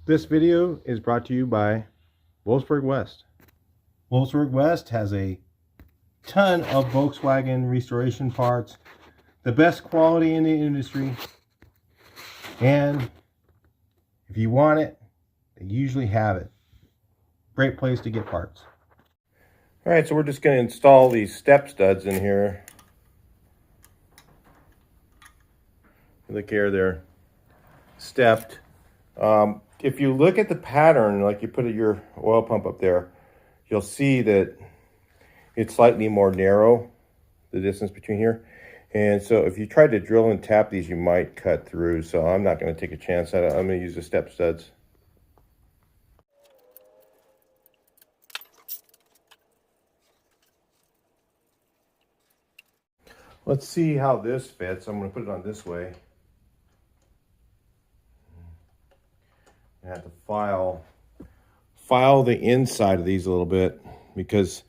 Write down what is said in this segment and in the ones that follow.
This video is brought to you by Wolfsburg West. Wolfsburg West has a ton of Volkswagen restoration parts, the best quality in the industry, and if you want it, they usually have it. Great place to get parts. All right, so we're just going to install these step studs in here. Look here, they're stepped. If you look at the pattern, like you put your oil pump up there, you'll see that it's slightly more narrow, the distance between here. And so if you tried to drill and tap these, you might cut through. So I'm not going to take a chance at it. I'm going to use the step studs. Let's see how this fits. I'm going to put it on this way. I have to file the inside of these a little bit because,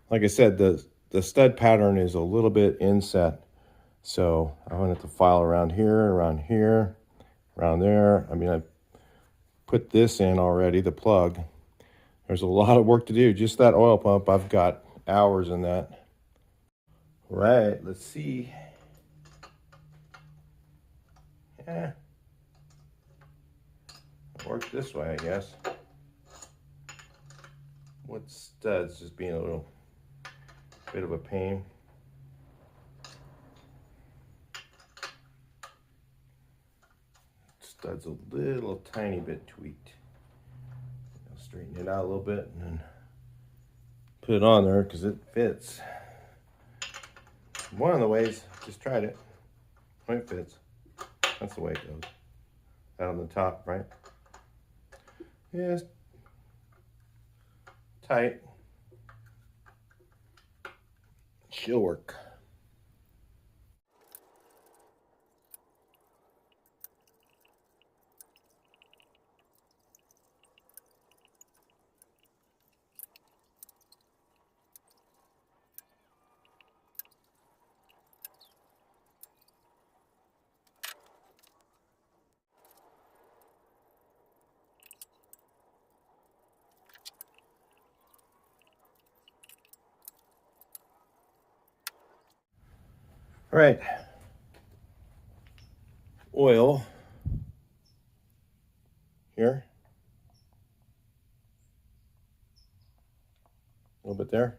like I said, the stud pattern is a little bit inset. So I'm going to have to file around here, around there. I mean, I put this in already, the plug. There's a lot of work to do. Just that oil pump, I've got hours in that. Right, let's see. Yeah. Work this way, I guess. What studs just being a little bit of a pain. Studs a little tiny bit tweaked. I'll straighten it out a little bit and then put it on there because it fits. One of the ways, just tried it. It fits. That's the way it goes. That on the top, right? Yes. Tight. She'll work. All right. Oil here. A little bit there.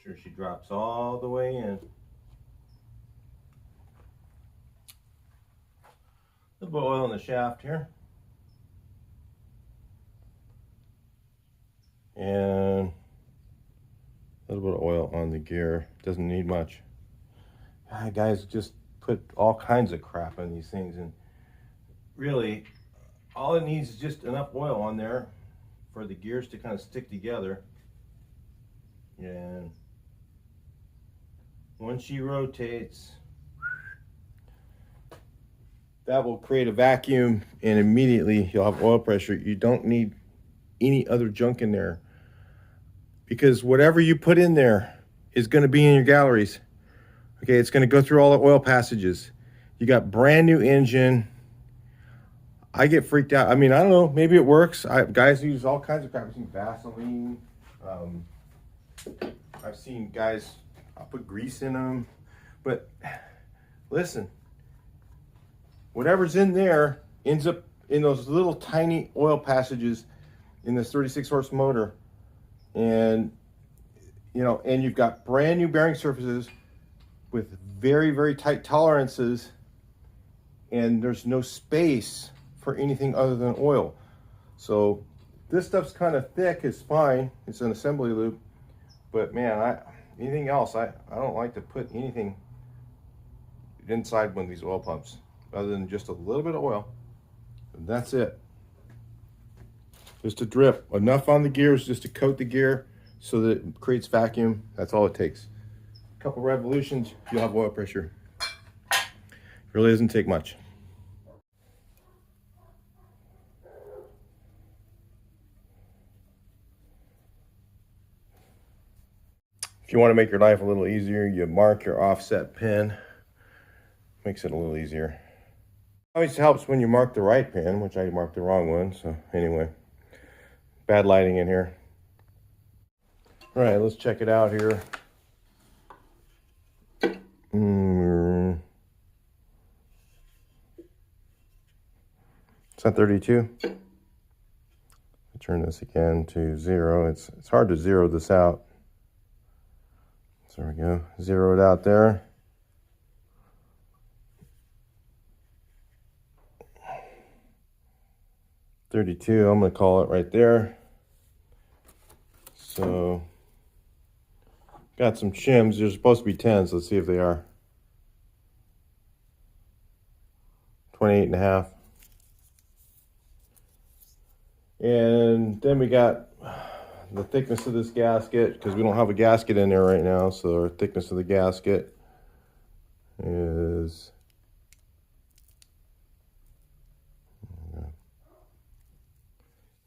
Sure she drops all the way in. A little bit of oil in the shaft here. And a little bit of oil on the gear. Doesn't need much. Guys just put all kinds of crap on these things, and really all it needs is just enough oil on there for the gears to kind of stick together. And once she rotates, that will create a vacuum, and immediately you'll have oil pressure. You don't need any other junk in there, because whatever you put in there is going to be in your galleries. Okay, it's going to go through all the oil passages. You got brand new engine. I get freaked out. I mean, I don't know, maybe it works. Guys use all kinds of crap. I've seen Vaseline. I've seen guys, I'll put grease in them. But listen, whatever's in there ends up in those little tiny oil passages in this 36 horse motor. And, you know, and you've got brand new bearing surfaces with very, very tight tolerances, and there's no space for anything other than oil. So this stuff's kind of thick, it's fine. It's an assembly loop, but man, anything else, I don't like to put anything inside one of these oil pumps other than just a little bit of oil. And that's it. Just a drip, enough on the gears just to coat the gear so that it creates vacuum. That's all it takes. A couple revolutions, you'll have oil pressure. It really doesn't take much. If you want to make your life a little easier, you mark your offset pin. Makes it a little easier. Always helps when you mark the right pin, which I marked the wrong one. So anyway, bad lighting in here. All right, let's check it out here. It's at 32. Turn this again to 0. It's hard to zero this out. So there we go. Zero it out there. .32. I'm going to call it right there. So got some shims. They're supposed to be 10s. Let's see if they are. 28.5. And then we got the thickness of this gasket, because we don't have a gasket in there right now. So our thickness of the gasket is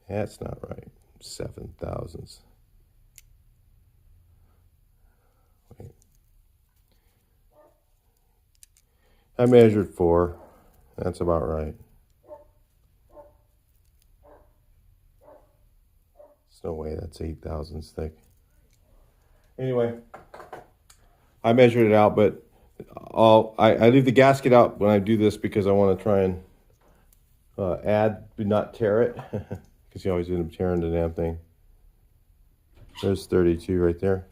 that's not right. 7 thousandths. Wait. I measured 4. That's about right. No way, that's 8 thousandths thick. Anyway, I measured it out, but I leave the gasket out when I do this because I want to try and not tear it, because you always end up tearing the damn thing. There's 32 right there.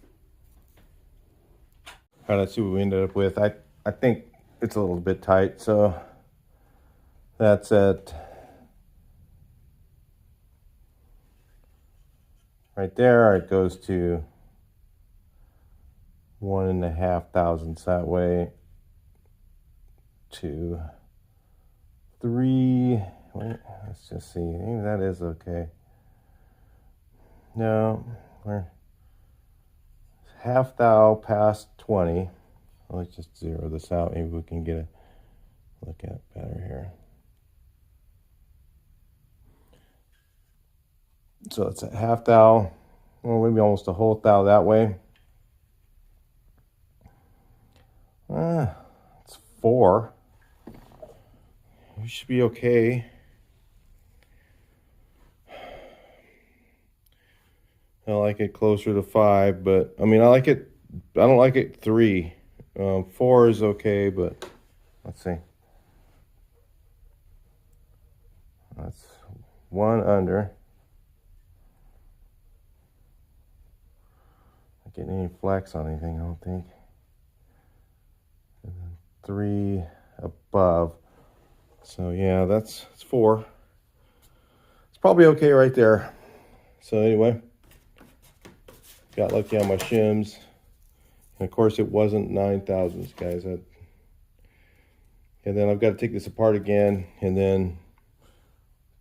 All right, let's see what we ended up with. I think it's a little bit tight, so that's at right there. It goes to 1.5 thousandths that way to 3. Wait, let's just see. Maybe that is okay. No, we're half thou past 20. Let's just zero this out. Maybe we can get a look at it better here. So it's a half thou, well, maybe almost a whole thou that way. It's 4. We should be okay. I like it closer to 5, but I mean, I don't like it 3. 4 is okay, but let's see. That's 1 under. Not getting any flex on anything, I don't think. And then 3 above. So yeah, it's 4. It's probably okay right there. So anyway, got lucky on my shims. And of course it wasn't 9 thousandths, guys. And then I've got to take this apart again and then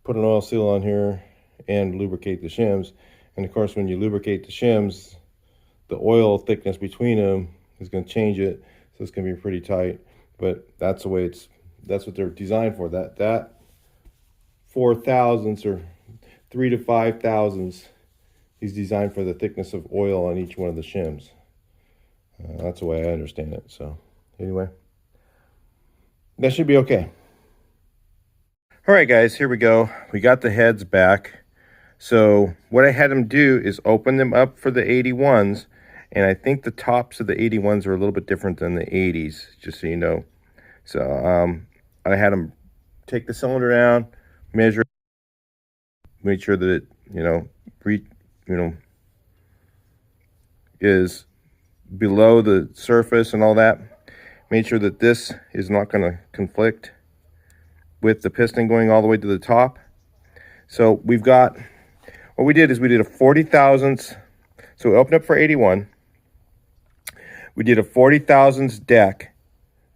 put an oil seal on here and lubricate the shims. And of course, when you lubricate the shims, the oil thickness between them is going to change it. So it's going to be pretty tight, but that's the way that's what they're designed for. That 4 thousandths or 3 to 5 thousandths is designed for the thickness of oil on each one of the shims. That's the way I understand it. So anyway, that should be okay. All right, guys, here we go. We got the heads back. So what I had them do is open them up for the 81s. And I think the tops of the 81s are a little bit different than the 80s, just so you know. So I had them take the cylinder down, measure, make sure that it, is below the surface and all that. Made sure that this is not going to conflict with the piston going all the way to the top. So we've got, what we did is we did a 40 thousandths. So we opened up for 81. We did a 40 thousandths deck.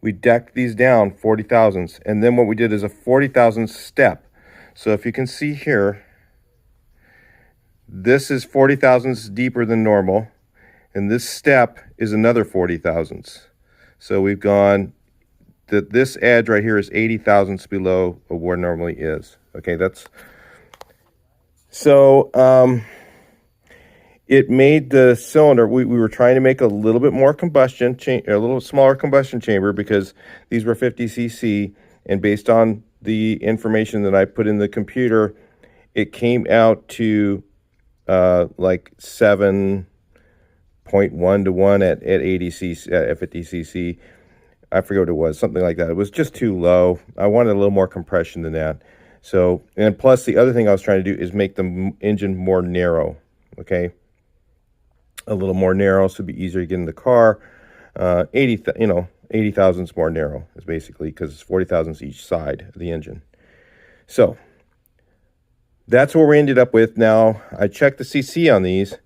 We decked these down 40 thousandths. And then what we did is a 40 thousandths step. So if you can see here, this is 40 thousandths deeper than normal. And this step is another 40 thousandths. So we've gone, this edge right here is 80 thousandths below of where it normally is. Okay, that's, so, it made the cylinder, we were trying to make a little bit more combustion, a little smaller combustion chamber, because these were 50 cc, and based on the information that I put in the computer, it came out to like 7.1 to 1 at 80 cc, at 50 cc. I forget what it was, something like that. It was just too low. I wanted a little more compression than that. So, and plus the other thing I was trying to do is make the engine more narrow, okay? A little more narrow, so it'd be easier to get in the car. 80 thousandths more narrow is basically, because it's 40 thousandths each side of the engine. So that's what we ended up with. Now I checked the CC on these,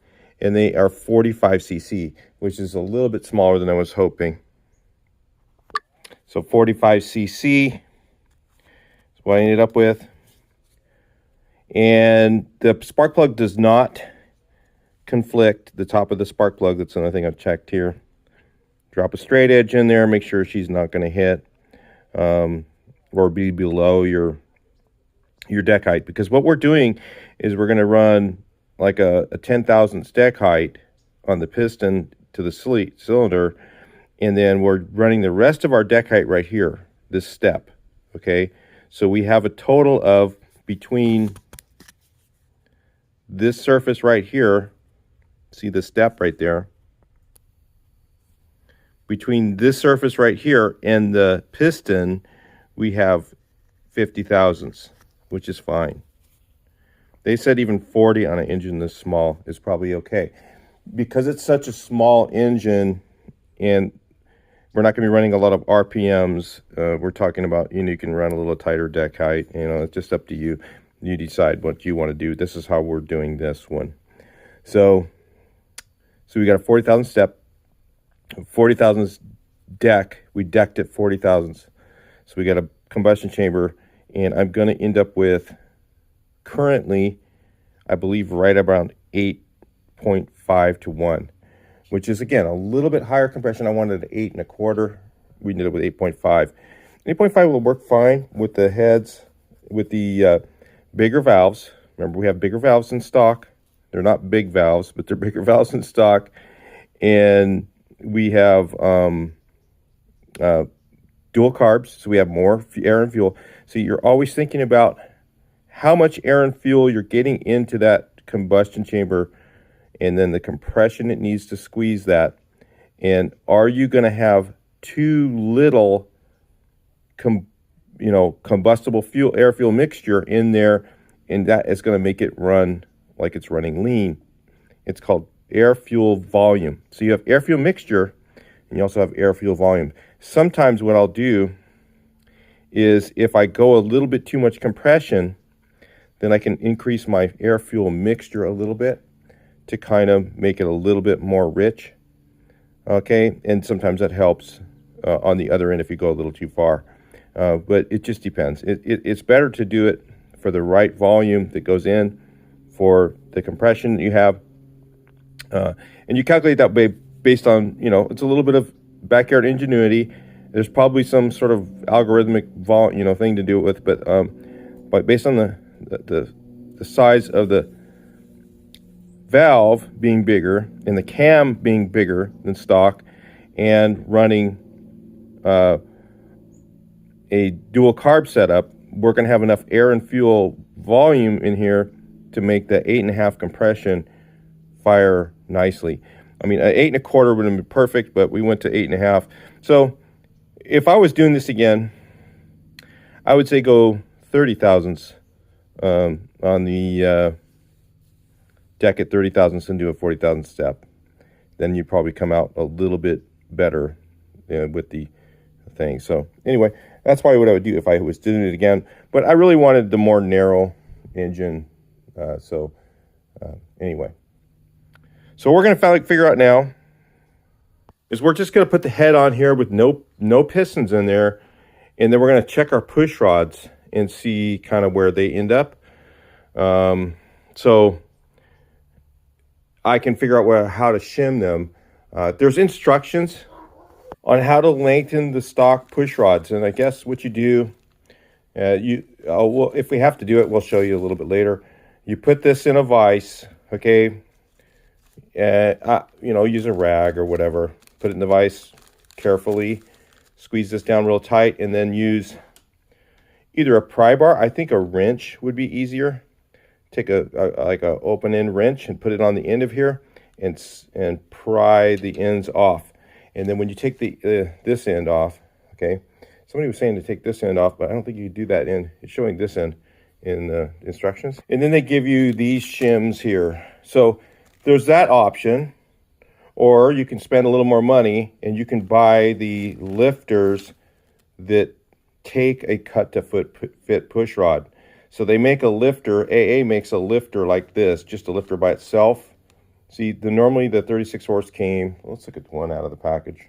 and they are 45 cc, which is a little bit smaller than I was hoping. So 45 cc is what I ended up with. And the spark plug does not conflict. The top of the spark plug, that's another thing I've checked here. Drop a straight edge in there, make sure she's not going to hit or be below your deck height. Because what we're doing is we're going to run like a 10 thousandths deck height on the piston to the cylinder, and then we're running the rest of our deck height right here, this step, okay? So we have a total of, between this surface right here, see the step right there, between this surface right here and the piston, we have 50 thousandths, which is fine. They said even 40 on an engine this small is probably okay. Because it's such a small engine, and we're not going to be running a lot of RPMs. We're talking about, you can run a little tighter deck height. It's just up to you. You decide what you want to do. This is how we're doing this one. So we got a 40 thousandths step, 40 thousandths deck. We decked it 40 thousandths. So we got a combustion chamber, and I'm going to end up with, currently, I believe right around 8.5 to 1. Which is, again, a little bit higher compression. I wanted an 8 1/4. We ended up with 8.5. 8.5 will work fine with the heads, with the bigger valves. Remember, we have bigger valves in stock. They're not big valves, but they're bigger valves in stock. And we have dual carbs, so we have more air and fuel. So you're always thinking about how much air and fuel you're getting into that combustion chamber, and then the compression it needs to squeeze that. And are you going to have too little combustible fuel, air fuel mixture in there, and that is going to make it run like it's running lean. It's called air fuel volume. So you have air fuel mixture, and you also have air fuel volume. Sometimes what I'll do is, if I go a little bit too much compression, then I can increase my air fuel mixture a little bit to kind of make it a little bit more rich, okay? And sometimes that helps on the other end if you go a little too far. But it just depends. It's better to do it for the right volume that goes in for the compression that you have. And you calculate that way based on, it's a little bit of backyard ingenuity. There's probably some sort of algorithmic thing to do it with, but based on the size of the valve being bigger and the cam being bigger than stock, and running a dual carb setup, we're going to have enough air and fuel volume in here to make the 8.5 compression fire nicely. I mean, an 8 1/4 would have been perfect, but we went to 8.5. So if I was doing this again, I would say go 30 thousandths on the deck at 30 thousandths and do a 40 thousandth step. Then you probably come out a little bit better with the thing. So anyway, that's probably what I would do if I was doing it again. But I really wanted the more narrow engine. Anyway. So what we're going to figure out now is we're just going to put the head on here with no pistons in there. And then we're going to check our push rods and see kind of where they end up. So I can figure out how to shim them. There's instructions on how to lengthen the stock push rods. And I guess what you do, well, if we have to do it, we'll show you a little bit later. You put this in a vise, okay? You know, use a rag or whatever. Put it in the vise carefully. Squeeze this down real tight, and then use either a pry bar. I think a wrench would be easier. Take like a open end wrench and put it on the end of here, and pry the ends off. And then when you take the this end off, okay. Somebody was saying to take this end off, but I don't think you do that end. It's showing this end in the instructions. And then they give you these shims here. So there's that option. Or you can spend a little more money and you can buy the lifters that take a cut to fit push rod. So they make a lifter, AA makes a lifter like this, just a lifter by itself. See, normally the 36 horse came, let's look at one out of the package.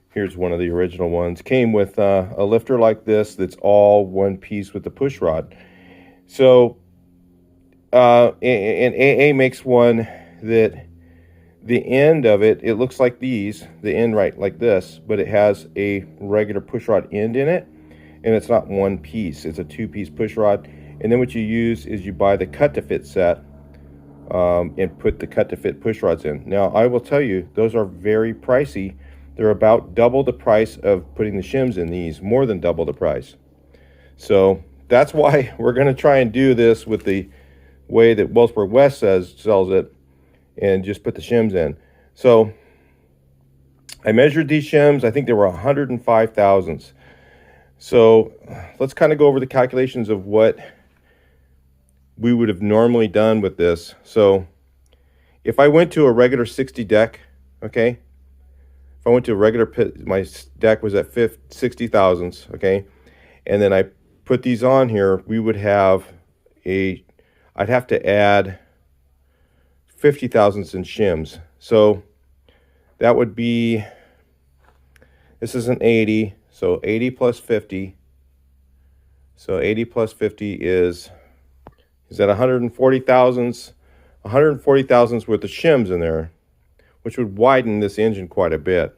Here's one of the original ones. Came with a lifter like this that's all one piece with the push rod. So, and AA makes one that the end of it, it looks like these, the end right like this, but it has a regular push rod end in it, and it's not one piece, it's a two-piece push rod. And then what you use is you buy the cut to fit set and put the cut to fit push rods in. Now, I will tell you, those are very pricey. They're about double the price of putting the shims in these, more than double the price. So that's why we're going to try and do this with the way that Wellsburg West sells it, and just put the shims in. So I measured these shims. I think they were 105 thousandths. So let's kind of go over the calculations of what we would have normally done with this. So if I went to a regular 60 deck, okay, if I went to a regular pit, my deck was at 60 thousandths, okay, and then I put these on here, we would have I'd have to add 50 thousandths in shims. So that would be, this is an 80, so 80 plus 50. So 80 plus 50 is that 140 thousandths? 140 thousandths worth of shims in there, which would widen this engine quite a bit.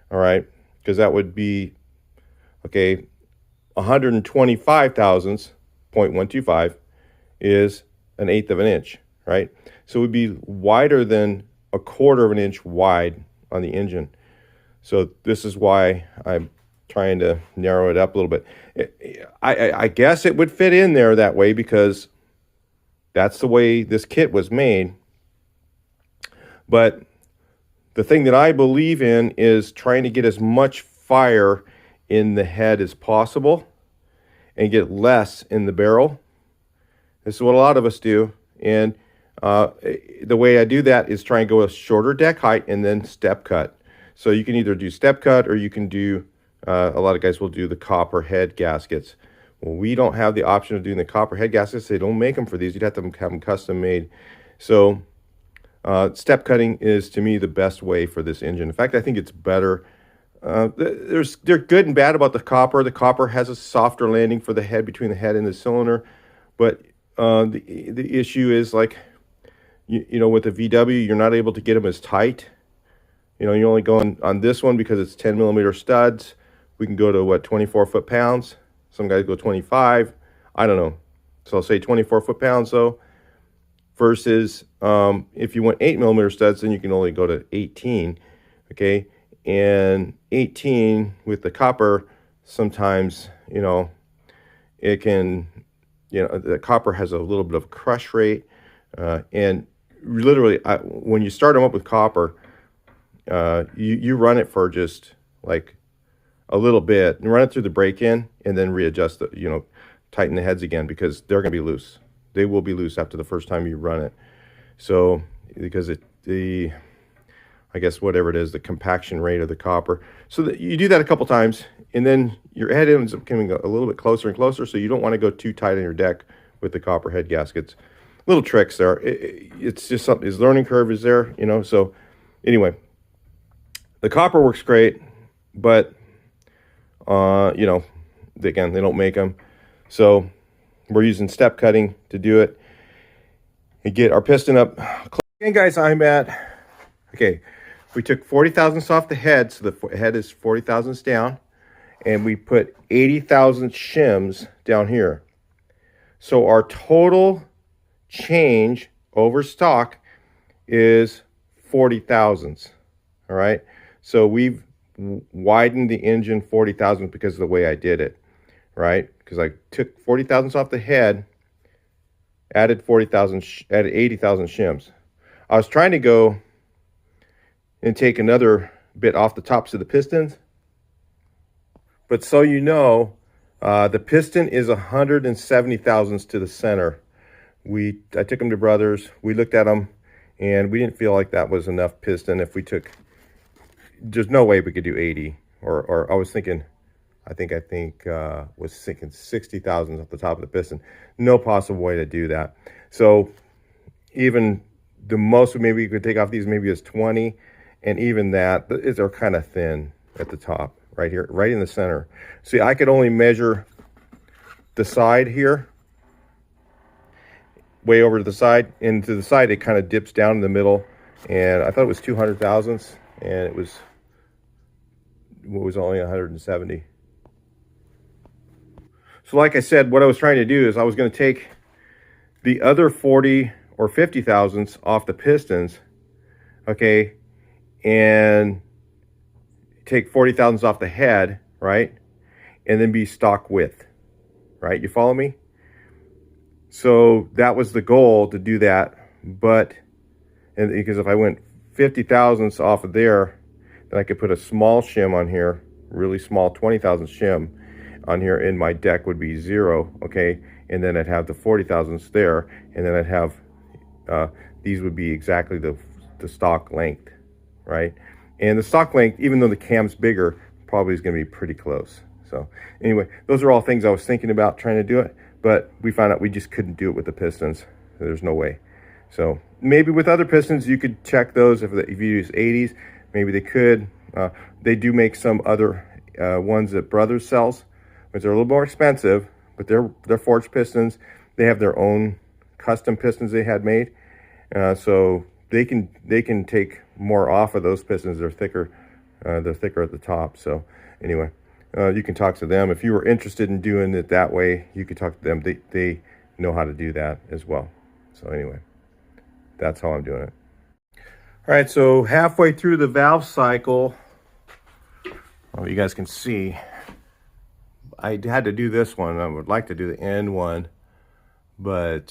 All right, because that would be, okay, 125 thousandths, 0.125, is an eighth of an inch, right? So it would be wider than a quarter of an inch wide on the engine. So this is why I'm trying to narrow it up a little bit. I guess it would fit in there that way because that's the way this kit was made. But the thing that I believe in is trying to get as much fire in the head as possible and get less in the barrel. This is what a lot of us do. And the way I do that is try and go a shorter deck height and then step cut. So you can either do step cut or you can do, a lot of guys will do the copper head gaskets. Well, we don't have the option of doing the copper head gaskets. They don't make them for these. You'd have to have them custom made. So step cutting is, to me, the best way for this engine. In fact, I think it's better. They're good and bad about the copper. The copper has a softer landing for the head, between the head and the cylinder. But the issue is, like, you know, with the VW, you're not able to get them as tight. You know, you're only going on this one because it's 10 millimeter studs. We can go to, what, 24 foot-pounds? Some guys go 25. I don't know. So I'll say 24 foot-pounds, though. Versus if you want 8 millimeter studs, then you can only go to 18. Okay? And 18 with the copper, sometimes, you know, it can, you know, the copper has a little bit of crush rate. And literally, when you start them up with copper, you run it for just like a little bit and run it through the break-in and then readjust the, you know, tighten the heads again, because they're going to be loose. They will be loose after the first time you run it. So because I guess whatever it is, the compaction rate of the copper. So that you do that a couple times, and then your head ends up coming a little bit closer and closer, so you don't want to go too tight on your deck with the copper head gaskets. Little tricks there. It's just something, his learning curve is there, you know. So anyway, the copper works great, but you know, again, they don't make them. So we're using step cutting to do it and get our piston up. Okay, guys, I'm at, okay, we took 40 thousandths off the head, so the head is 40 thousandths down, and we put 80 thousandths shims down here. So our total change over stock is 40 thousandths. All right. So we've widened the engine 40 thousandths because of the way I did it. Right. Because I took 40 thousandths off the head, added 80,000 shims. I was trying to go and take another bit off the tops of the pistons. But so you know, the piston is 170 thousandths to the center. I took them to Brothers. We looked at them, and we didn't feel like that was enough piston. If we took, there's no way we could do 80. Or I was thinking, I think was thinking 60 thousandths off the top of the piston. No possible way to do that. So even the most maybe you could take off these maybe is 20, and even that they're kind of thin at the top. Right here, right in the center. See, I could only measure the side here, way over to the side, and to the side it kind of dips down in the middle, and I thought it was 200 thousandths, and it was only 170. So like I said, what I was trying to do is I was going to take the other 40 or 50 thousandths off the pistons, okay, and take 40 thousandths off the head, right? And then be stock width, right? You follow me? So that was the goal, to do that. But, and because if I went 50 thousandths off of there, then I could put a small shim on here, really small 20 thousandths shim on here, and my deck would be 0, okay? And then I'd have the 40 thousandths there, and then I'd have, these would be exactly the stock length, right? And the stock length, even though the cam's bigger, probably is going to be pretty close. So anyway, those are all things I was thinking about trying to do it, but we found out we just couldn't do it with the pistons. There's no way. So maybe with other pistons, you could check those. If you use 80s, maybe they could. They do make some other ones that Brothers sells, which are a little more expensive, but they're forged pistons. They have their own custom pistons they had made. So they can take more off of those pistons. They're thicker at the top. So anyway, you can talk to them if you were interested in doing it that way. You could talk to them. They know how to do that as well. So anyway, that's how I'm doing it. All right, so halfway through the valve cycle, you guys can see I had to do this one. I would like to do the end one, but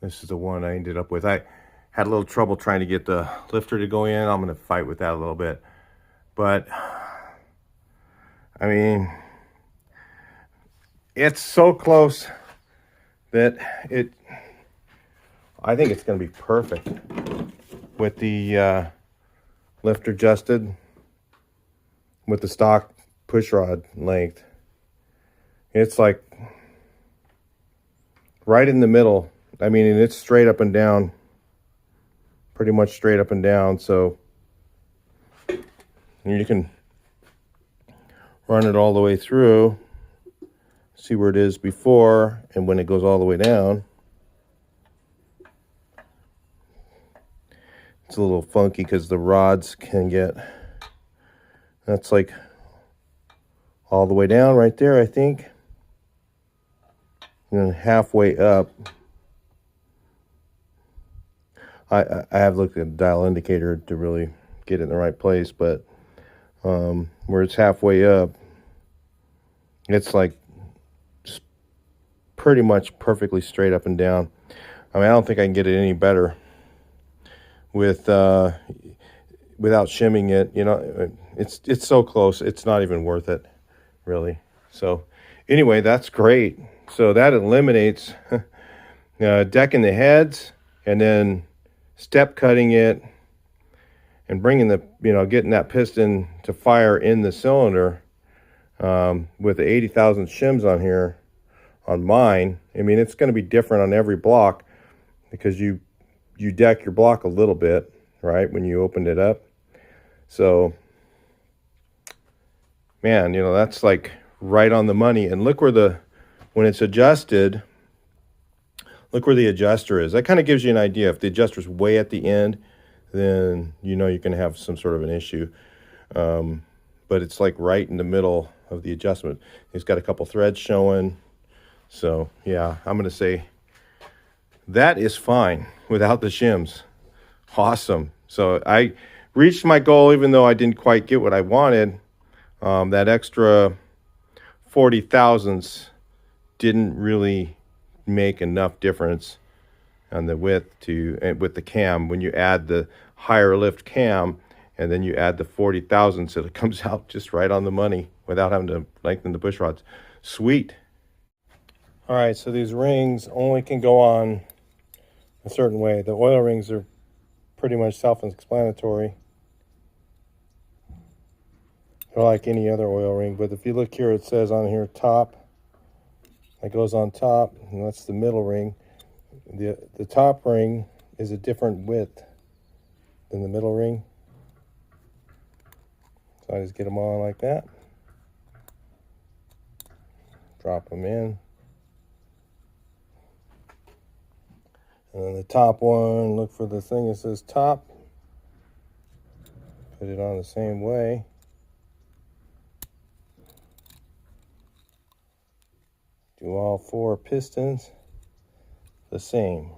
this is the one I ended up with. I had a little trouble trying to get the lifter to go in. I'm going to fight with that a little bit. But, I mean, it's so close that I think it's going to be perfect with the lifter adjusted with the stock push rod length. It's like right in the middle. I mean, and it's straight up and down, pretty much straight up and down. So you can run it all the way through, see where it is before, and when it goes all the way down, it's a little funky because the rods can get, that's like all the way down right there, I think, and then halfway up. I have looked at the dial indicator to really get it in the right place, but where it's halfway up, it's like just pretty much perfectly straight up and down. I mean, I don't think I can get it any better with without shimming it. You know, it's so close. It's not even worth it, really. So anyway, that's great. So that eliminates decking the heads and then step cutting it and bringing the, getting that piston to fire in the cylinder with the 80,000 shims on here on mine. I mean, it's going to be different on every block because you deck your block a little bit, right, when you opened it up. So, man, that's like right on the money. And look where when it's adjusted, look where the adjuster is. That kind of gives you an idea. If the adjuster's way at the end, then you're going to have some sort of an issue. But it's like right in the middle of the adjustment. It's got a couple threads showing. So, yeah, I'm going to say that is fine without the shims. Awesome. So I reached my goal, even though I didn't quite get what I wanted. That extra 40 thousandths didn't really make enough difference on the width with the cam. When you add the higher lift cam and then you add the 40 thousandths, it comes out just right on the money without having to lengthen the bush rods. Sweet. All right, so these rings only can go on a certain way. The oil rings are pretty much self-explanatory. They're like any other oil ring, but if you look here, it says on here top. That goes on top, and that's the middle ring. The top ring is a different width than the middle ring. So I just get them on like that. Drop them in. And then the top one, look for the thing that says top. Put it on the same way. Do all 4 pistons the same.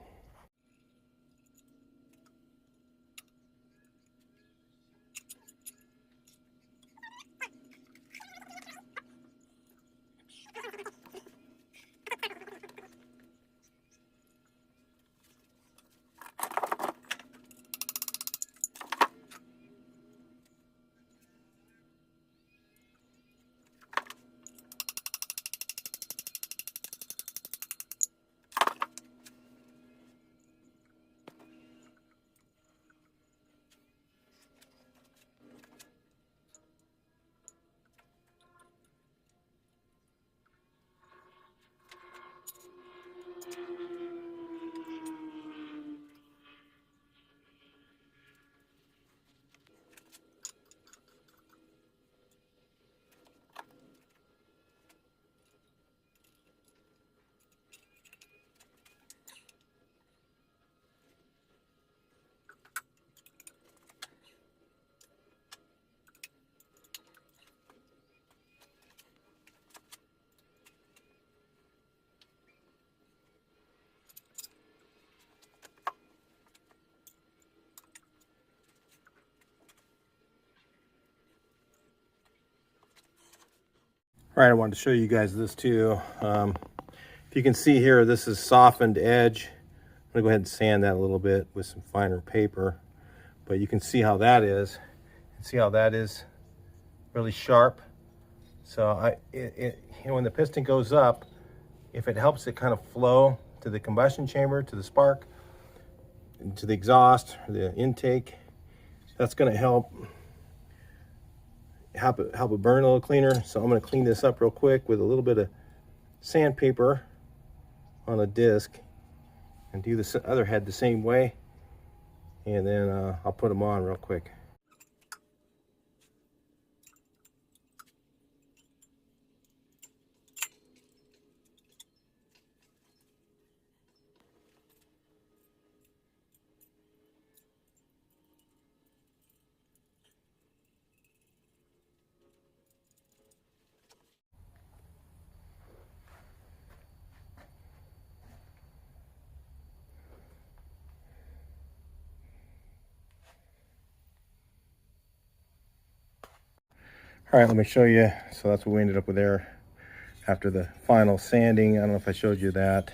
All right, I wanted to show you guys this too. If you can see here, this is softened edge. I'm gonna go ahead and sand that a little bit with some finer paper, but you can see how that is. See how that is really sharp. So when the piston goes up, if it helps it kind of flow to the combustion chamber, to the spark, to the exhaust, the intake, that's going to help it burn a little cleaner. So I'm going to clean this up real quick with a little bit of sandpaper on a disc and do the other head the same way, and then I'll put them on real quick. All right, let me show you. So that's what we ended up with there after the final sanding. I don't know if I showed you that.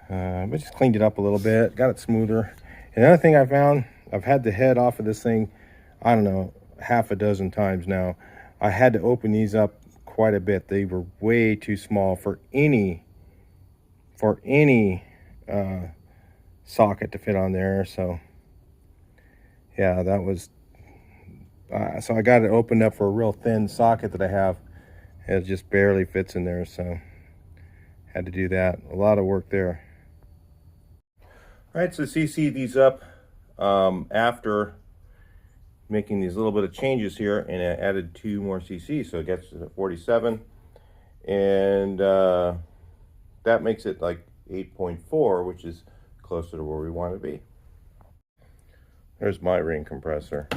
But just cleaned it up a little bit, got it smoother. And another thing I found, I've had the head off of this thing, I don't know, half a dozen times now. I had to open these up quite a bit. They were way too small for any socket to fit on there. So yeah, that was so I got it opened up for a real thin socket that I have. It just barely fits in there, so had to do that. A lot of work there. All right, so CC these up after making these little bit of changes here, and I added 2 more CC, so it gets to 47, and that makes it like 8.4, which is closer to where we want to be. There's my ring compressor.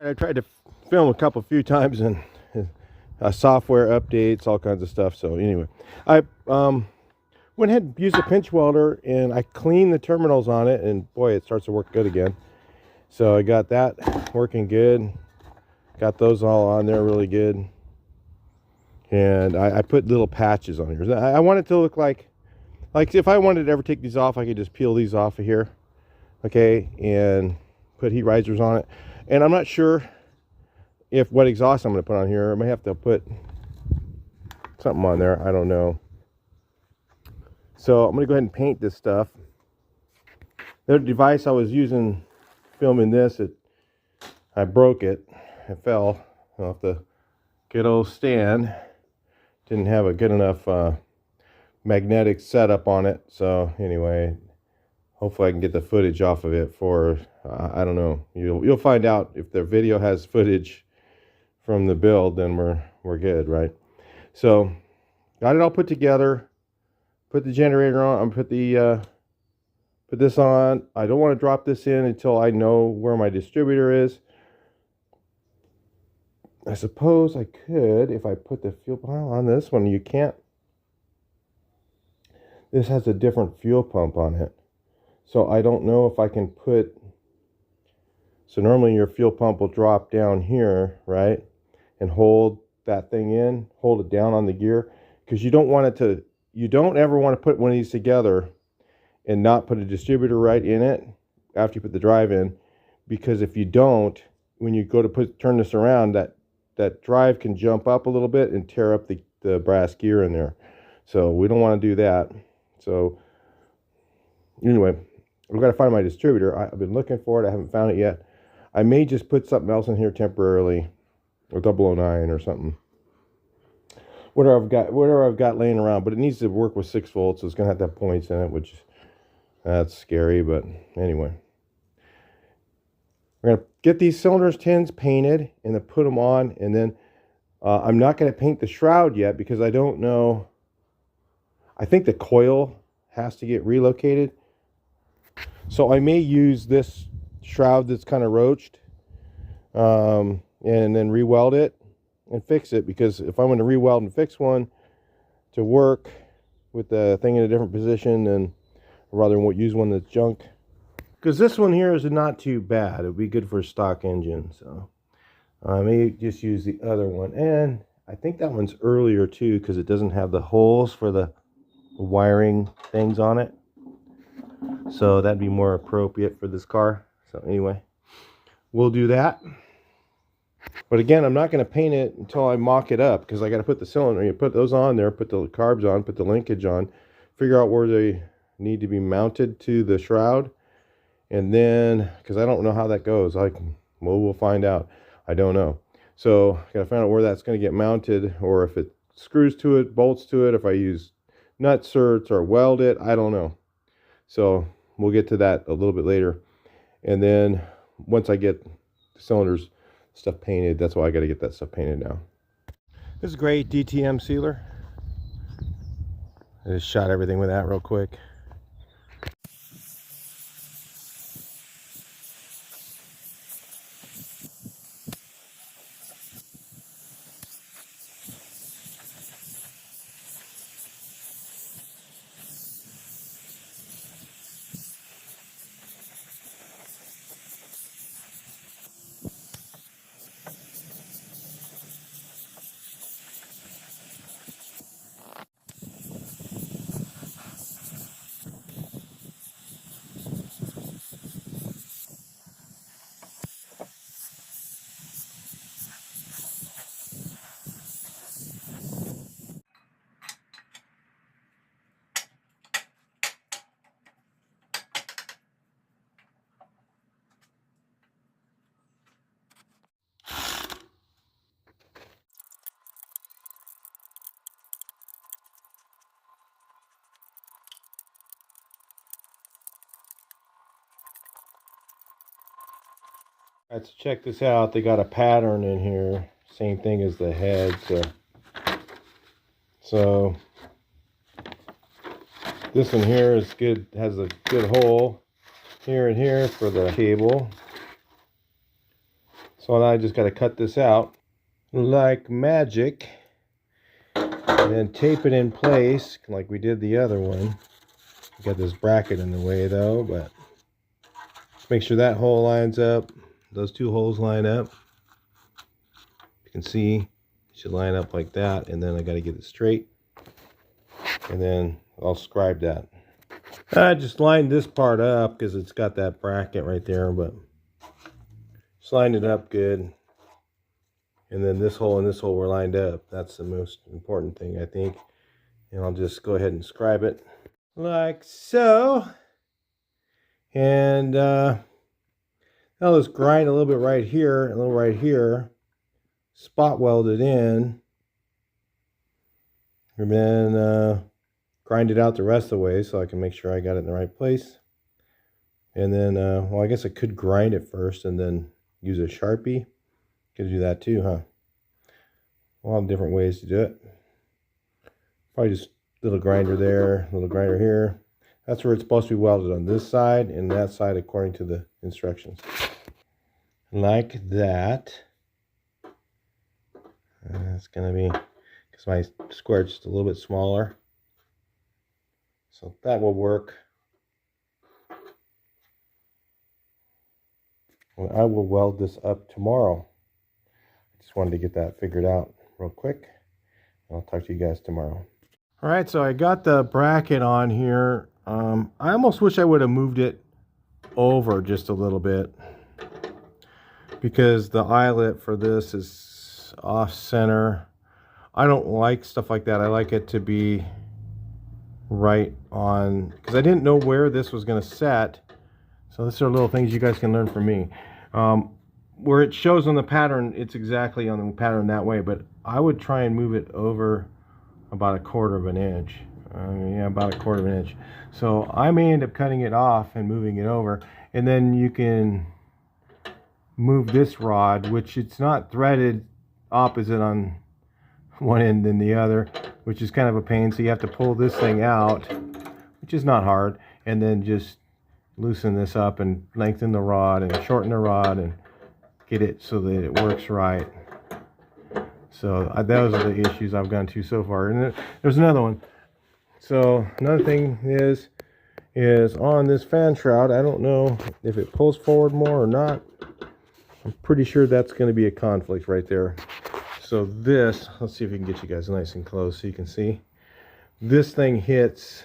I tried to film a few times and software updates, all kinds of stuff. So anyway, I went ahead and used a pinch welder and I cleaned the terminals on it, and boy, it starts to work good again. So I got that working good. Got those all on there really good. And I put little patches on here. I want it to look like if I wanted to ever take these off, I could just peel these off of here. Okay, and put heat risers on it. And I'm not sure if what exhaust I'm going to put on here. I may have to put something on there. I don't know. So I'm going to go ahead and paint this stuff. The device I was using filming this, I broke it. It fell off the good old stand. Didn't have a good enough magnetic setup on it. So anyway, hopefully I can get the footage off of it for, I don't know. You'll find out if the video has footage from the build, then we're good, right? So got it all put together. Put the generator on. Put this on. I don't want to drop this in until I know where my distributor is. I suppose I could if I put the fuel pump on this one. You can't. This has a different fuel pump on it. So I don't know if I can put. So normally your fuel pump will drop down here, right? And hold that thing in, hold it down on the gear. Because you don't want it to, you don't ever want to put one of these together and not put a distributor right in it after you put the drive in. Because if you don't, when you go to turn this around, that drive can jump up a little bit and tear up the brass gear in there. So we don't want to do that. So anyway, I've got to find my distributor. I've been looking for it. I haven't found it yet. I may just put something else in here temporarily, or 009 or something. Whatever I've got laying around, but it needs to work with 6 volts, so it's going to have points in it, which that's scary, but anyway. We're going to get these cylinders tins painted and then put them on, and then I'm not going to paint the shroud yet because I don't know. I think the coil has to get relocated. So I may use this shroud that's kind of roached and then re-weld it and fix it, because if I want to re-weld and fix one to work with the thing in a different position, then rather than use one that's junk. Because this one here is not too bad. It would be good for a stock engine. So I may just use the other one. And I think that one's earlier too, because it doesn't have the holes for the wiring things on it. So that'd be more appropriate for this car. So anyway, we'll do that. But again, I'm not going to paint it until I mock it up, because I got to put the cylinder, you put those on there, put the carbs on, put the linkage on, figure out where they need to be mounted to the shroud. And then, because I don't know how that goes, we'll find out. I don't know. So I got to find out where that's going to get mounted, or if it screws to it, bolts to it, if I use nut certs or weld it, I don't know. So we'll get to that a little bit later. And then once I get the cylinders stuff painted, that's why I got to get that stuff painted now. This is a great DTM sealer. I just shot everything with that real quick. Let's check this out. They got a pattern in here, same thing as the head. So this one here is good, has a good hole here and here for the cable. So now I just got to cut this out like magic and then tape it in place like we did the other one. Got this bracket in the way though, but make sure that hole lines up. Those two holes line up. You can see it should line up like that, and then I got to get it straight, and then I'll scribe that. I just lined this part up because it's got that bracket right there, but just lined it up good. And then this hole and this hole were lined up. That's the most important thing, I think. And I'll just go ahead and scribe it like so. And I'll just grind a little bit right here, a little right here. Spot weld it in. And then grind it out the rest of the way so I can make sure I got it in the right place. And then, well, I guess I could grind it first and then use a Sharpie. Could do that too, huh? A lot of different ways to do it. Probably just little grinder there, little grinder here. That's where it's supposed to be welded, on this side and that side according to the instructions. Like that. It's going to be, because my square is just a little bit smaller. So that will work. And I will weld this up tomorrow. I just wanted to get that figured out real quick. I'll talk to you guys tomorrow. All right, so I got the bracket on here. I almost wish I would have moved it over just a little bit, because the eyelet for this is off center. I don't like stuff like that. I like it to be right on, because I didn't know where this was going to set. So these are little things you guys can learn from me. Where it shows on the pattern, it's exactly on the pattern that way, but I would try and move it over about 1/4 of an inch. Yeah, about 1/4 of an inch. So I may end up cutting it off and moving it over, and then you can move this rod, which it's not threaded opposite on one end than the other, which is kind of a pain. So you have to pull this thing out, which is not hard, and then just loosen this up and lengthen the rod and shorten the rod and get it so that it works right. So those are the issues I've gone to so far. And there's another one. So another thing is on this fan shroud, I don't know if it pulls forward more or not. I'm pretty sure that's going to be a conflict right there. So this, let's see if we can get you guys nice and close so you can see. This thing hits,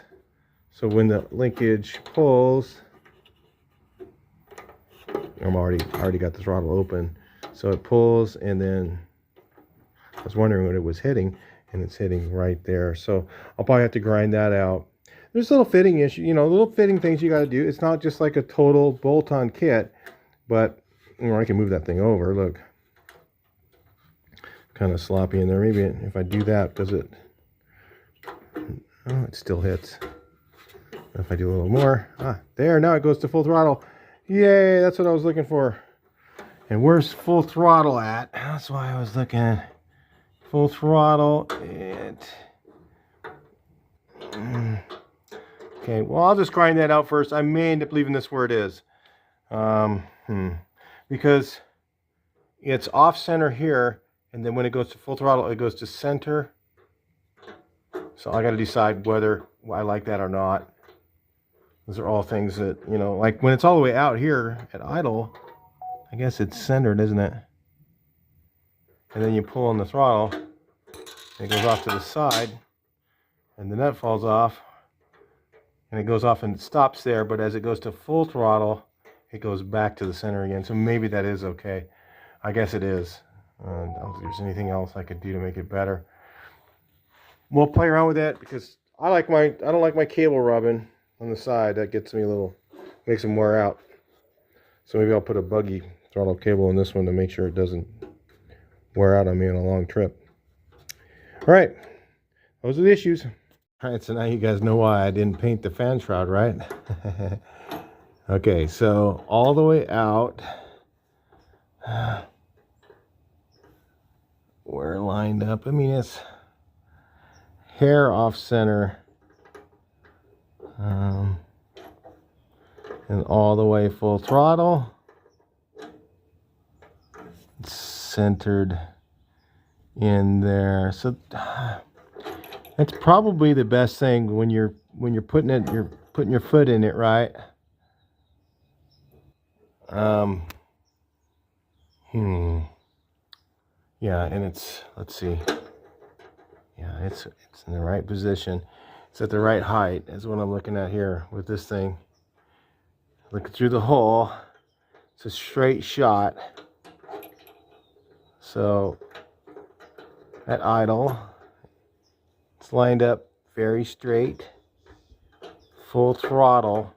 so when the linkage pulls, I already got the throttle open, so it pulls, and then I was wondering what it was hitting, and it's hitting right there. So I'll probably have to grind that out. There's little fitting issue, you know, little fitting things you got to do. It's not just like a total bolt-on kit, but you know, I can move that thing over. Look, kind of sloppy in there. Maybe if I do that, does it? Oh, it still hits. If I do a little more, there, now it goes to full throttle. Yay, that's what I was looking for. And where's full throttle at? That's why I was looking. Full throttle. Okay, well, I'll just grind that out first. I may end up leaving this where it is. Because it's off center here, and then when it goes to full throttle, it goes to center. So I got to decide whether I like that or not. Those are all things that, you know, like when it's all the way out here at idle, I guess it's centered, isn't it? And then you pull on the throttle, and it goes off to the side, and the nut falls off, and it goes off and it stops there, but as it goes to full throttle, it goes back to the center again. So maybe that is okay. I guess it is. I don't think there's anything else I could do to make it better. We'll play around with that, because I don't like my cable rubbing on the side. That gets me a little, makes them wear out. So maybe I'll put a buggy throttle cable in this one to make sure it doesn't wear out on me on a long trip. All right, those are the issues. All right, so now you guys know why I didn't paint the fan shroud, right? Okay, so all the way out, we're lined up. I mean, it's hair off center, and all the way full throttle. It's centered in there. So that's probably the best thing when you're putting it, you're putting your foot in it, right? Yeah, and it's, let's see. Yeah, it's in the right position. It's at the right height is what I'm looking at here with this thing. Looking through the hole, it's a straight shot. So at idle, it's lined up very straight, full throttle.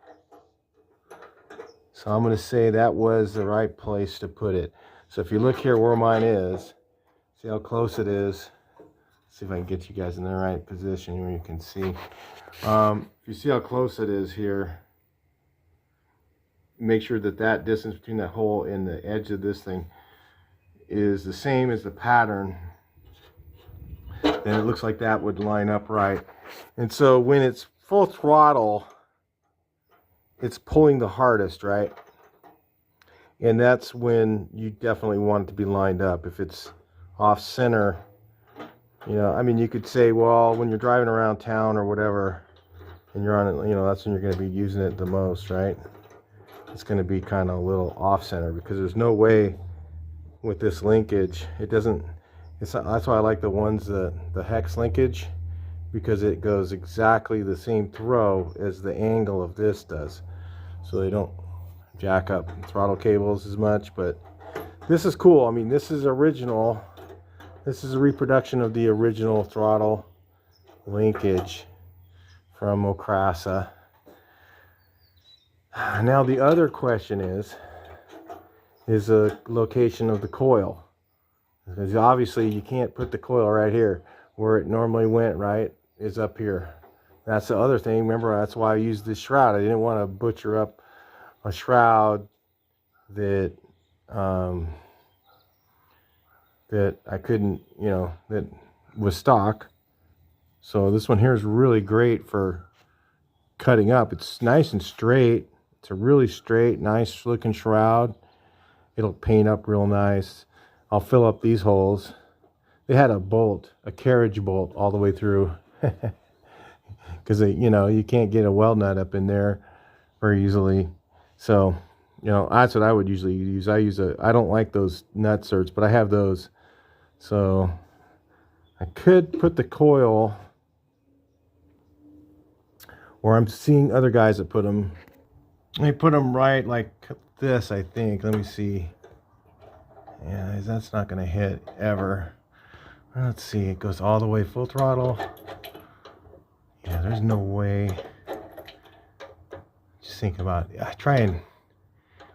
So I'm going to say that was the right place to put it. So if you look here where mine is, see how close it is. See if I can get you guys in the right position where you can see. If you see how close it is here, make sure that that distance between that hole and the edge of this thing is the same as the pattern. Then it looks like that would line up right. And so when it's full throttle, it's pulling the hardest, right? And that's when you definitely want it to be lined up. If it's off center, you know, I mean, you could say, well, when you're driving around town or whatever, and you're on it, you know, that's when you're going to be using it the most, right? It's going to be kind of a little off center, because there's no way with this linkage, it doesn't, that's why I like the ones, the hex linkage, because it goes exactly the same throw as the angle of this does. So they don't jack up throttle cables as much. But this is cool. I mean, this is original. This is a reproduction of the original throttle linkage from Okrasa. Now the other question is the location of the coil. Because obviously you can't put the coil right here. Where it normally went, right, is up here. That's the other thing. Remember, that's why I used this shroud. I didn't want to butcher up a shroud that that I couldn't, you know, that was stock. So this one here is really great for cutting up. It's nice and straight. It's a really straight, nice looking shroud. It'll paint up real nice. I'll fill up these holes. They had a bolt, a carriage bolt all the way through. Because, you know, you can't get a weld nut up in there very easily. So, you know, that's what I would usually use. I don't like those nut certs, but I have those. So I could put the coil, or I'm seeing other guys that put them. They put them right like this, I think. Let me see. Yeah, that's not going to hit ever. Let's see. It goes all the way full throttle. Yeah, there's no way. Just think about it. I try and,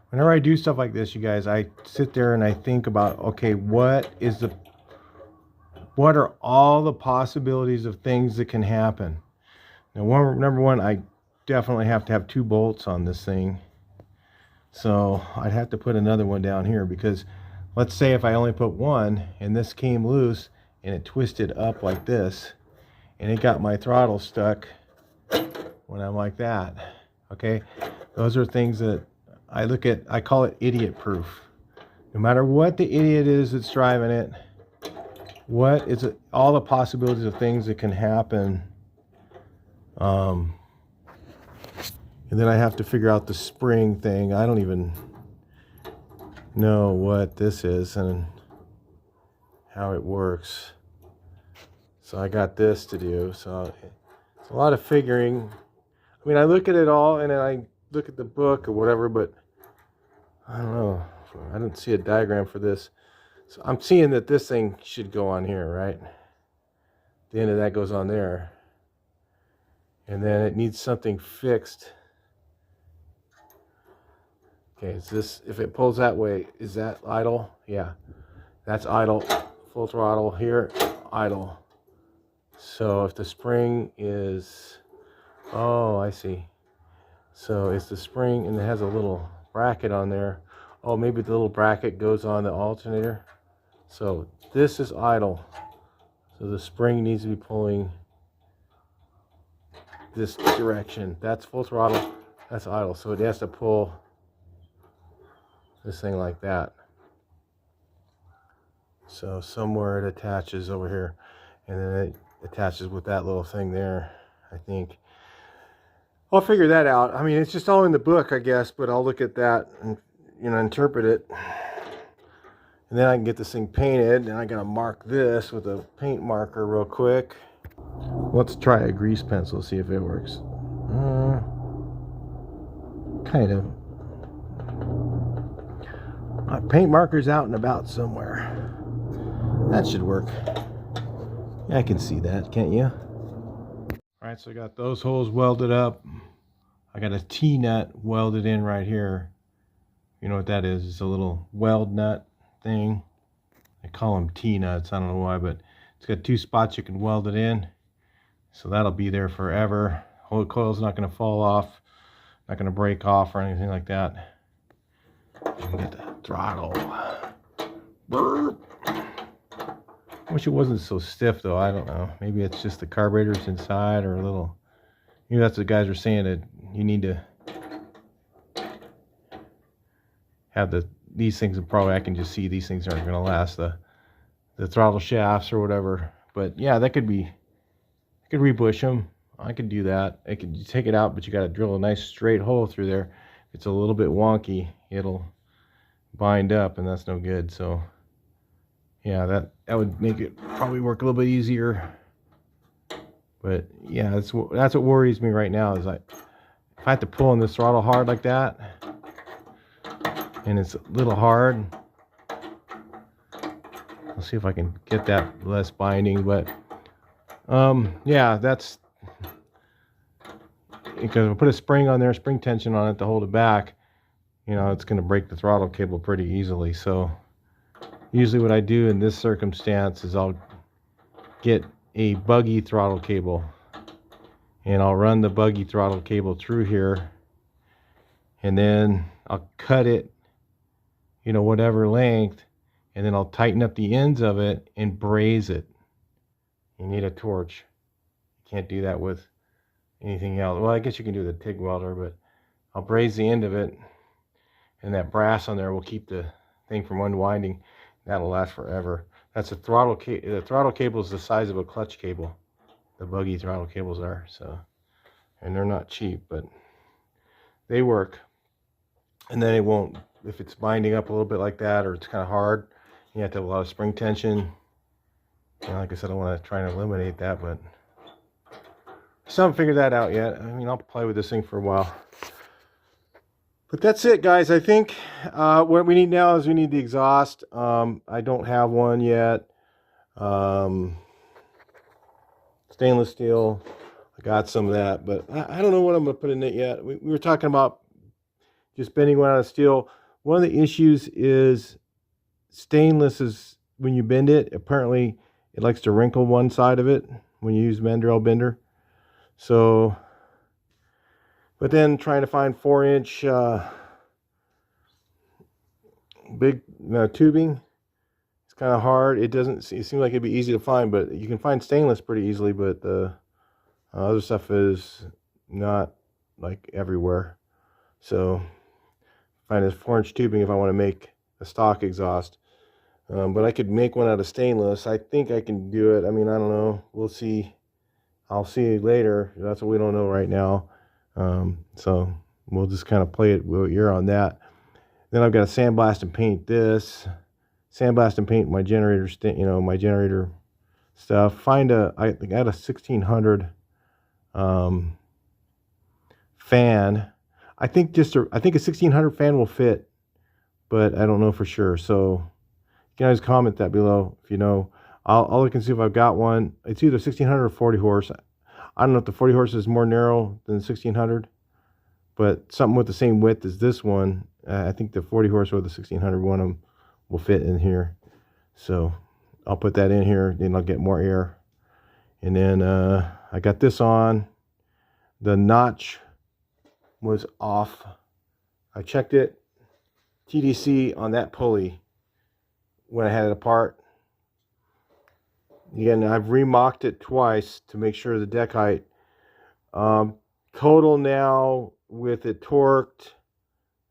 whenever I do stuff like this, you guys, I sit there and I think about, okay, what are all the possibilities of things that can happen? Now, number one, I definitely have to have 2 bolts on this thing. So I'd have to put another one down here, because let's say if I only put one and this came loose and it twisted up like this and it got my throttle stuck when I'm like that. Okay, those are things that I look at. I call it idiot proof. No matter what the idiot is that's driving it, what is it, all the possibilities of things that can happen. And then I have to figure out the spring thing. I don't even know what this is and how it works. So I got this to do. So it's a lot of figuring. I mean, I look at it all and then I look at the book or whatever, but I don't know. I don't see a diagram for this. So I'm seeing that this thing should go on here, right? The end of that goes on there. And then it needs something fixed. Okay, is this, if it pulls that way, is that idle? Yeah, that's idle. Full throttle here, idle. So if the spring is, oh, I see. So it's the spring and it has a little bracket on there. Oh, maybe the little bracket goes on the alternator. So this is idle. So the spring needs to be pulling this direction. That's full throttle, that's idle. So it has to pull this thing like that. So somewhere it attaches over here, and then it attaches with that little thing there, I think. I'll figure that out. I mean, it's just all in the book, I guess, but I'll look at that and, you know, interpret it. And then I can get this thing painted, and I gotta mark this with a paint marker real quick. Let's try a grease pencil, see if it works. Kind of. My paint marker's out and about somewhere. That should work. Yeah, I can see that, can't you? Alright, so I got those holes welded up. I got a T-nut welded in right here. You know what that is? It's a little weld nut thing. I call them T-nuts, I don't know why, but it's got 2 spots you can weld it in. So that'll be there forever. Whole coil's not going to fall off, not going to break off or anything like that. And get the throttle. Burp. I wish it wasn't so stiff though. I don't know. Maybe it's just the carburetors inside or a little. You know, that's what guys are saying, that you need to have these things. Probably I can just see these things aren't going to last, the throttle shafts or whatever. But yeah, that could be. I could rebush them. I could do that. I could take it out, but you got to drill a nice straight hole through there. If it's a little bit wonky, it'll bind up, and that's no good. So yeah, that would make it probably work a little bit easier. But yeah, that's what worries me right now, is like if I have to pull on this throttle hard like that, and it's a little hard. I'll see if I can get that less binding, but yeah, that's because I put a spring on there, spring tension on it to hold it back. You know, it's going to break the throttle cable pretty easily. So usually what I do in this circumstance is I'll get a buggy throttle cable, and I'll run the buggy throttle cable through here, and then I'll cut it, you know, whatever length, and then I'll tighten up the ends of it and braze it. You need a torch. You can't do that with anything else. Well, I guess you can do the TIG welder, but I'll braze the end of it, and that brass on there will keep the thing from unwinding. That'll last forever. That's a throttle cable. The throttle cable is the size of a clutch cable. The buggy throttle cables are, so, and they're not cheap, but they work. And then it won't, if it's binding up a little bit like that, or it's kind of hard, you have to have a lot of spring tension. And like I said, I want to try and eliminate that, but still haven't figured that out yet. I mean, I'll play with this thing for a while. But that's it, guys. I think what we need now is we need the exhaust. I don't have one yet. Stainless steel. I got some of that, but I don't know what I'm going to put in it yet. We were talking about just bending one out of steel. One of the issues is stainless is, when you bend it, apparently it likes to wrinkle one side of it when you use mandrel bender. So, but then trying to find 4-inch big tubing, it's kind of hard. It seems like it'd be easy to find, but you can find stainless pretty easily, but the other stuff is not like everywhere. So find this 4-inch tubing if I want to make a stock exhaust. But I could make one out of stainless. I think I can do it. I mean, I don't know. We'll see. I'll see later. That's what we don't know right now. So we'll just kind of play it with ear on that. Then I've got to sandblast and paint this. Sandblast and paint my generator, my generator stuff. I got a 1600 fan. I think a 1600 fan will fit, but I don't know for sure. So you can always comment that below if you know. I'll look and see if I've got one. It's either 1600 or 40 horse. I don't know if the 40 horse is more narrow than the 1600, but something with the same width as this one. I think the 40 horse or the 1600 one of them will fit in here. So I'll put that in here, then I'll get more air. And then I got this on. The notch was off. I checked it. TDC on that pulley when I had it apart. Again, I've remocked it twice to make sure the deck height. Total now with it torqued,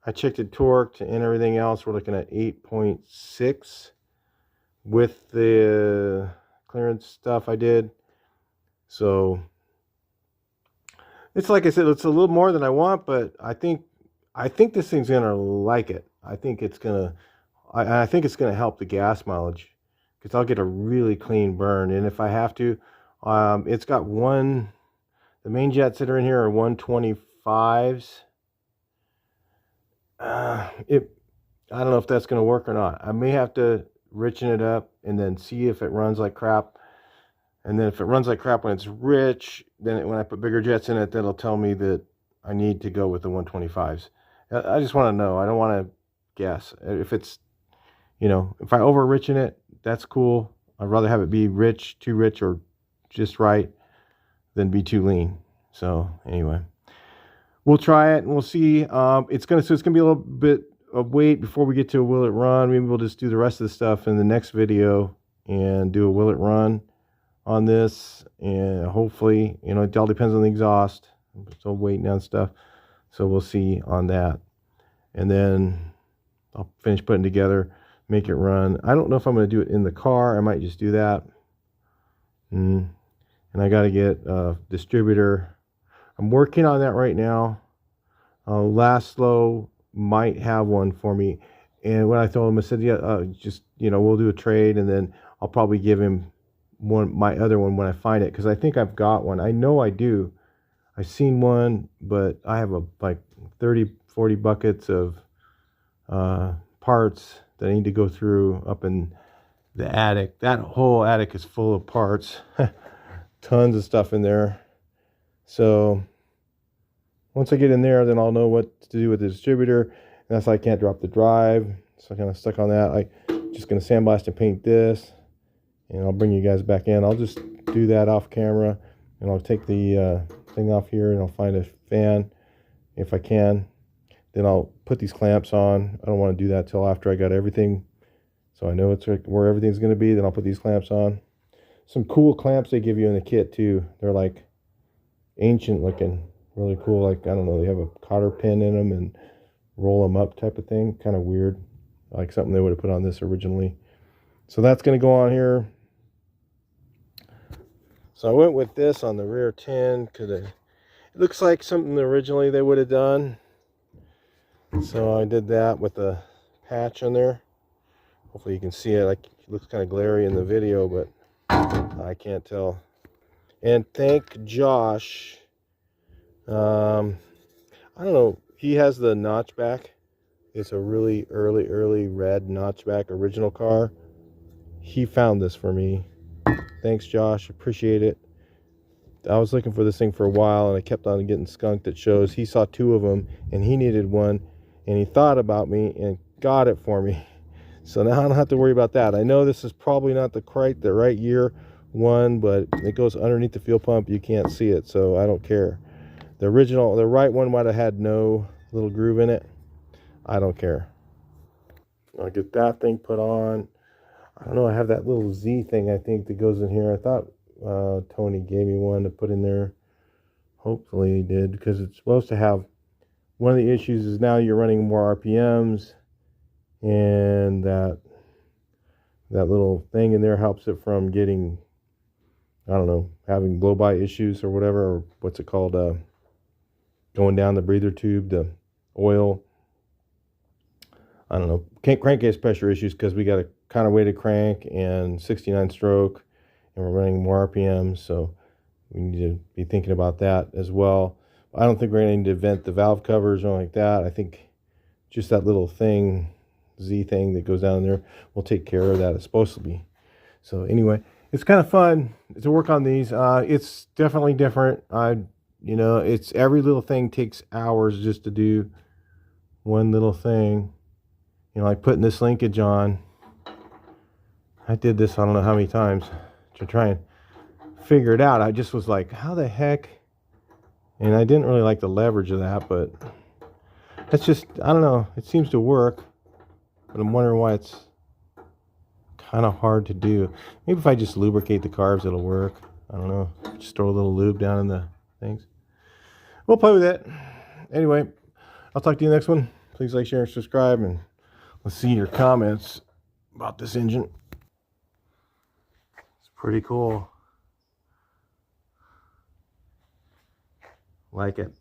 I checked it torqued and everything else, we're looking at 8.6 with the clearance stuff I did. So it's like I said, it's a little more than I want, but I think this thing's gonna like it. I think it's gonna help the gas mileage, because I'll get a really clean burn. And if I have to, it's got the main jets that are in here are 125s. I don't know if that's going to work or not. I may have to richen it up and then see if it runs like crap. And then if it runs like crap when it's rich, then when I put bigger jets in it, that'll tell me that I need to go with the 125s. I just want to know. I don't want to guess. If it's, if I over richen it, that's cool. I'd rather have it be rich, too rich, or just right than be too lean. So anyway, we'll try it and we'll see. It's gonna be a little bit of wait before we get to a will it run. Maybe we'll just do the rest of the stuff in the next video and do a will it run on this, and hopefully, it all depends on the exhaust. I'm still waiting on stuff, so we'll see on that, and then I'll finish putting together, make it run. I don't know if I'm going to do it in the car. I might just do that. And I got to get a distributor. I'm working on that right now. Laszlo might have one for me, and when I told him, I said, yeah, just we'll do a trade, and then I'll probably give him my other one when I find it, because I think I've got one. I know I do. I've seen one, but I have like 30-40 buckets of parts that I need to go through up in the attic. That whole attic is full of parts. Tons of stuff in there. So once I get in there, then I'll know what to do with the distributor. And that's why I can't drop the drive. So I'm kind of stuck on that. I'm just going to sandblast and paint this, and I'll bring you guys back in. I'll just do that off camera, and I'll take the thing off here, and I'll find a fan if I can. Then I'll put these clamps on. I don't want to do that till after I got everything, so I know it's where everything's going to be. Then I'll put these clamps on. Some cool clamps they give you in the kit too. They're like ancient looking, really cool. Like, I don't know, they have a cotter pin in them and roll them up type of thing. Kind of weird, like something they would have put on this originally. So that's going to go on here. So I went with this on the rear tin because it looks like something originally they would have done. So I did that with a patch on there. Hopefully you can see it. Like, it looks kind of glary in the video, but I can't tell. And thank Josh. I don't know. He has the notchback. It's a really early red notchback original car. He found this for me. Thanks, Josh. Appreciate it. I was looking for this thing for a while, and I kept on getting skunked at shows. He saw two of them, and he needed one, and he thought about me and got it for me. So now I don't have to worry about that. I know this is probably not the right year one, but it goes underneath the fuel pump. You can't see it, so I don't care. The right one might have had no little groove in it. I don't care. I'll get that thing put on. I don't know, I have that little Z thing, I think, that goes in here. I thought Tony gave me one to put in there. Hopefully he did, because it's supposed to have, one of the issues is now you're running more RPMs, and that little thing in there helps it from getting, I don't know, having blow-by issues or whatever, or what's it called, going down the breather tube, the oil, I don't know, crankcase pressure issues, because we got a counterweighted crank and 69 stroke, and we're running more RPMs, so we need to be thinking about that as well. I don't think we're going to need to vent the valve covers or anything like that. I think just that little thing, Z thing that goes down there, will take care of that. It's supposed to be. So anyway, it's kind of fun to work on these. It's definitely different. It's every little thing takes hours just to do one little thing. Like putting this linkage on. I did this I don't know how many times to try and figure it out. I just was like, how the heck? And I didn't really like the leverage of that, but it's just, I don't know, it seems to work, but I'm wondering why it's kind of hard to do. Maybe if I just lubricate the carbs, it'll work. I don't know, just throw a little lube down in the things. We'll play with it. Anyway, I'll talk to you next one. Please like, share, and subscribe, and let's see your comments about this engine. Pretty cool. Like it.